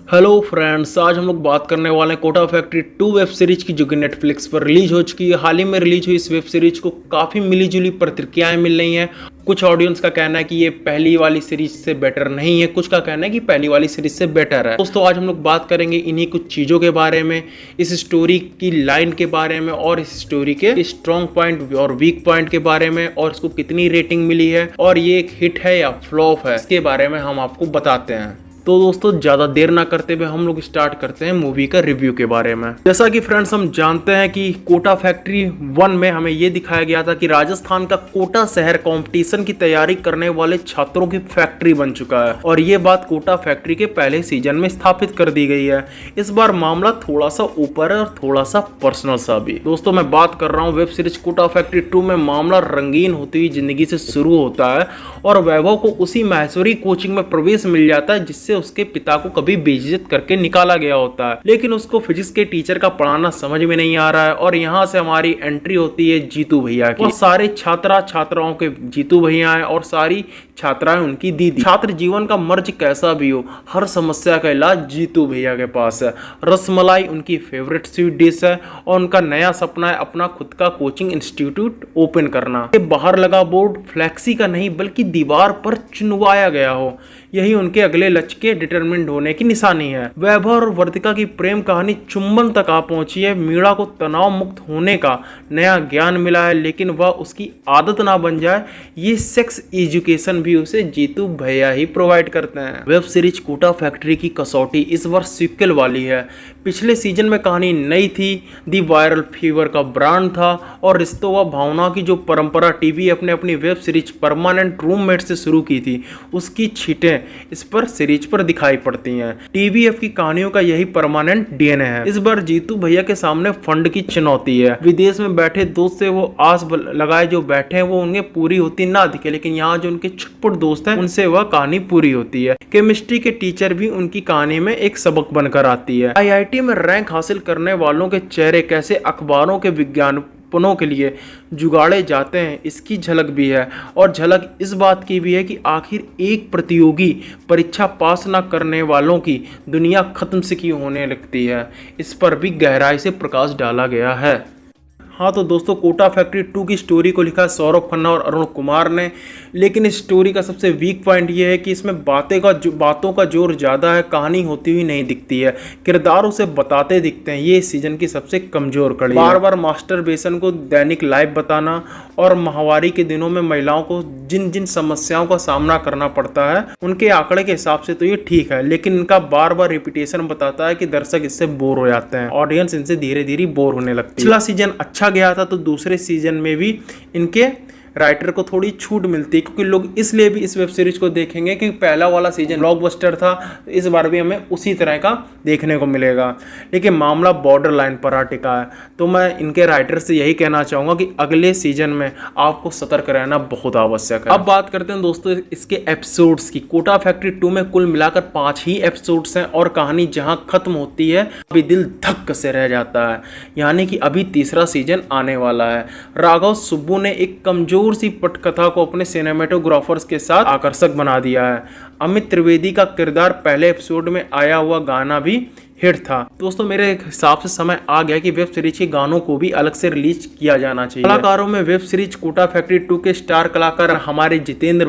Hello friends, आज हम लोग बात करने वाले हैं कोटा फैक्ट्री 2 वेब सीरीज की, जो कि नेटफ्लिक्स पर रिलीज हो चुकी है। हाल ही में रिलीज हुई इस वेब सीरीज को काफ़ी मिली जुली प्रतिक्रियाएं मिल रही हैं। कुछ ऑडियंस का कहना है कि ये पहली वाली सीरीज से बेटर नहीं है, कुछ का कहना है कि पहली वाली सीरीज से बेटर है। दोस्तों, आज हम लोग बात करेंगे इन्हीं कुछ चीज़ों के बारे में, इस स्टोरी की लाइन के बारे में और इस स्टोरी के स्ट्रॉन्ग पॉइंट और वीक पॉइंट के बारे में, और इसको कितनी रेटिंग मिली है और ये एक हिट है या फ्लॉप है, इसके बारे में हम आपको बताते हैं। तो दोस्तों, ज़्यादा देर ना करते हुए हम लोग स्टार्ट करते हैं मूवी का रिव्यू के बारे में। जैसा कि फ्रेंड्स हम जानते हैं कि कोटा फैक्ट्री 1 में हमें ये दिखाया गया था कि राजस्थान का कोटा शहर कंपटीशन की तैयारी करने वाले छात्रों की फैक्ट्री बन चुका है, और ये बात कोटा फैक्ट्री के पहले सीजन में स्थापित कर दी गई है। इस बार मामला थोड़ा सा ऊपर है और थोड़ा सा पर्सनल सा भी। दोस्तों, मैं बात कर रहा हूँ वेब सीरीज कोटा फैक्ट्री 2 में मामला रंगीन होती हुई जिंदगी से शुरू होता है और वैभव को उसी माहेश्वरी कोचिंग में प्रवेश मिल जाता है जिससे उसके पिता को कभी बेइज्जत करके निकाला गया होता है। लेकिन उसको फिजिक्स के टीचर का पढ़ाना समझ में नहीं आ रहा है, और यहाँ से हमारी एंट्री होती है जीतू भैया की। सारे छात्राओं के जीतू भैया हैं और सारी छात्राएं उनकी दीदी। छात्र जीवन का मर्ज कैसा भी हो, हर समस्या का इलाज जीतू भैया के पास है। रसमलाई उनकी फेवरेट स्वीट डिश है और उनका नया सपना है अपना खुद का कोचिंग इंस्टीट्यूट ओपन करना। बाहर लगा बोर्ड फ्लैक्सी का नहीं बल्कि दीवार पर चुनवाया गया हो, यही उनके अगले लक्ष्य के डिटरमिनेंट होने की निशानी है। वैभव और वर्तिका की प्रेम कहानी चुंबन तक आ पहुंची है। मीणा को तनाव मुक्त होने का नया ज्ञान मिला है, लेकिन वह उसकी आदत ना बन जाए, ये सेक्स एजुकेशन भी उसे जीतू भैया ही प्रोवाइड करते हैं। वेब सीरीज कोटा फैक्ट्री की कसौटी इस बार सीक्वल वाली है। पिछले सीजन में कहानी नई थी, दी वायरल फीवर का ब्रांड था, और रिश्तों व भावना की जो परंपरा टीवी अपने अपनी वेब सीरीज परमानेंट रूममेट से शुरू की थी, उसकी छींटें इस पर सीरीज पर दिखाई पड़ती हैं। टीवीएफ की कहानियों का यही परमानेंट डीएनए है। इस बार जीतू भैया के सामने फंड की चुनौती है। विदेश में बैठे दोस्त से वो आस लगाए जो बैठे हैं वो उन्हें पूरी होती ना दिखे, लेकिन यहाँ जो उनके छुटपुट दोस्त हैं उनसे वह कहानी पूरी होती है। केमिस्ट्री के टीचर भी उनकी कहानी में एक सबक बनकर आती है। आईआईटी में रैंक हासिल करने वालों के चेहरे कैसे अखबारों के विज्ञापनों के लिए जुगाड़े जाते हैं, इसकी झलक भी है। और झलक इस बात की भी है कि आखिर एक प्रतियोगी परीक्षा पास ना करने वालों की दुनिया खत्म से क्यों होने लगती है, इस पर भी गहराई से प्रकाश डाला गया है। हाँ तो दोस्तों, कोटा फैक्ट्री 2 की स्टोरी को लिखा सौरभ खन्ना और अरुण कुमार ने, लेकिन इस स्टोरी का सबसे वीक पॉइंट ये है कि इसमें बातों का जोर ज़्यादा है, कहानी होती हुई नहीं दिखती है। किरदार उसे बताते दिखते हैं, ये इस सीजन की सबसे कमज़ोर कड़ी। बार बार मास्टरबेशन को दैनिक लाइव बताना और माहवारी के दिनों में महिलाओं को जिन जिन समस्याओं का सामना करना पड़ता है उनके आंकड़े के हिसाब से तो ये ठीक है, लेकिन इनका बार बार रिपीटेशन बताता है कि दर्शक इससे बोर हो जाते हैं, ऑडियंस इनसे धीरे धीरे बोर होने लगती है। पिछला सीजन अच्छा गया था तो दूसरे सीजन में भी इनके राइटर को थोड़ी छूट मिलती है, क्योंकि लोग इसलिए भी इस वेब सीरीज को देखेंगे कि पहला वाला सीजन ब्लॉकबस्टर था, तो इस बार भी हमें उसी तरह का देखने को मिलेगा। लेकिन मामला बॉर्डर लाइन पर आ टिका है, तो मैं इनके राइटर से यही कहना चाहूँगा कि अगले सीजन में आपको सतर्क रहना बहुत आवश्यक है। अब बात करते हैं दोस्तों इसके एपिसोड्स की। कोटा फैक्ट्री 2 में कुल मिलाकर 5 ही एपिसोड्स हैं, और कहानी जहाँ खत्म होती है अभी दिल धक्क से रह जाता है, यानी कि अभी तीसरा सीजन आने वाला है। राघव सुब्बू ने एक कमजोर सी पटकथा को अपने सिनेमेटोग्राफर्स के साथ आकर्षक बना दिया है। अमित त्रिवेदी का किरदार पहले एपिसोड में आया हुआ गाना भी हिट था। दोस्तों, मेरे हिसाब से समय आ गया कि वेब सीरीज के गानों को भी अलग से रिलीज किया जाना चाहिए। कलाकारों में वेब सीरीज कोटा फैक्ट्री 2 के स्टार कलाकार हमारे जितेंद्र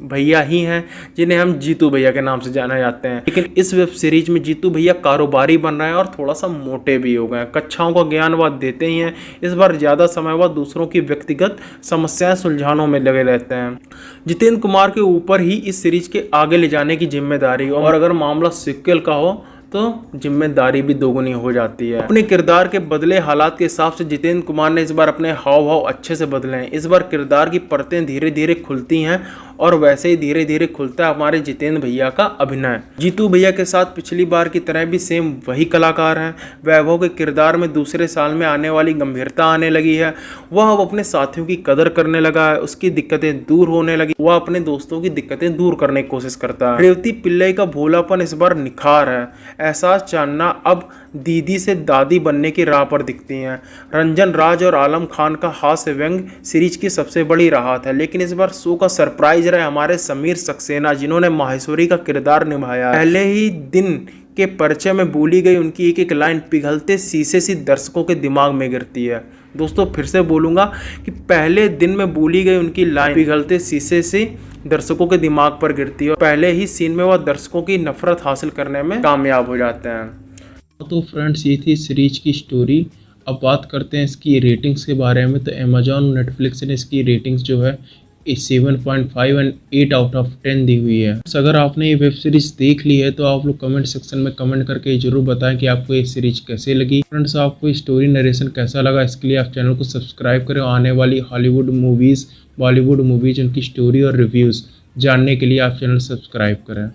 भैया ही हैं, जिन्हें हम जीतू भैया के नाम से जाना जाते हैं। लेकिन इस वेब सीरीज में जीतू भैया कारोबारी बन रहे हैं और थोड़ा सा मोटे भी हो गए हैं। कक्षाओं का ज्ञान वह देते ही हैं, इस बार ज़्यादा समय वह दूसरों की व्यक्तिगत समस्याएं सुलझाने में लगे रहते हैं। जितेंद्र कुमार के ऊपर ही इस सीरीज के आगे ले जाने की जिम्मेदारी, और अगर मामला सीक्वल का हो तो जिम्मेदारी भी दोगुनी हो जाती है। अपने किरदार के बदले हालात के हिसाब से जितेंद्र कुमार ने इस बार अपने हाव भाव अच्छे से बदले हैं। इस बार किरदार की परतें धीरे धीरे खुलती हैं, और वैसे ही धीरे धीरे खुलता है हमारे जितेंद्र भैया का अभिनय। जीतू भैया के साथ पिछली बार की तरह भी सेम वही कलाकार हैं। वैभव के किरदार में दूसरे साल में आने वाली गंभीरता आने लगी है। वह अब अपने साथियों की कदर करने लगा है, उसकी दिक्कतें दूर होने लगी, वह अपने दोस्तों की दिक्कतें दूर करने की कोशिश करता है। रेवती पिल्लई का भोलापन इस बार निखार है। एहसास चांदना अब दीदी से दादी बनने की राह पर दिखती हैं। रंजन राज और आलम खान का हास्य व्यंग सीरीज की सबसे बड़ी राहत है, लेकिन इस बार शो का सरप्राइज रहे हमारे समीर सक्सेना, जिन्होंने माहेश्वरी का किरदार निभाया। पहले ही दिन के परिचय में बोली गई उनकी एक एक लाइन पिघलते शीशे सी दर्शकों के दिमाग में गिरती है। दोस्तों फिर से बोलूँगा कि पहले दिन में बोली गई उनकी लाइन पिघलते शीशे से दर्शकों के दिमाग पर गिरती है और पहले ही सीन में वह दर्शकों की नफरत हासिल करने में कामयाब हो जाते हैं। तो फ्रेंड्स ये थी सीरीज की स्टोरी। अब बात करते हैं इसकी रेटिंग्स के बारे में। तो अमेजॉन नेटफ्लिक्स ने इसकी रेटिंग्स जो है 7.5 एंड 8 आउट ऑफ 10 दी हुई है। अगर आपने ये वेब सीरीज देख ली है तो आप लोग कमेंट सेक्शन में कमेंट करके जरूर बताएं कि आपको ये सीरीज कैसे लगी। फ्रेंड्स आपको स्टोरी नरेशन कैसा लगा, इसके लिए आप चैनल को सब्सक्राइब करें। आने वाली हॉलीवुड मूवीज़, बॉलीवुड मूवीज़, उनकी स्टोरी और रिव्यूज़ जानने के लिए आप चैनल सब्सक्राइब करें।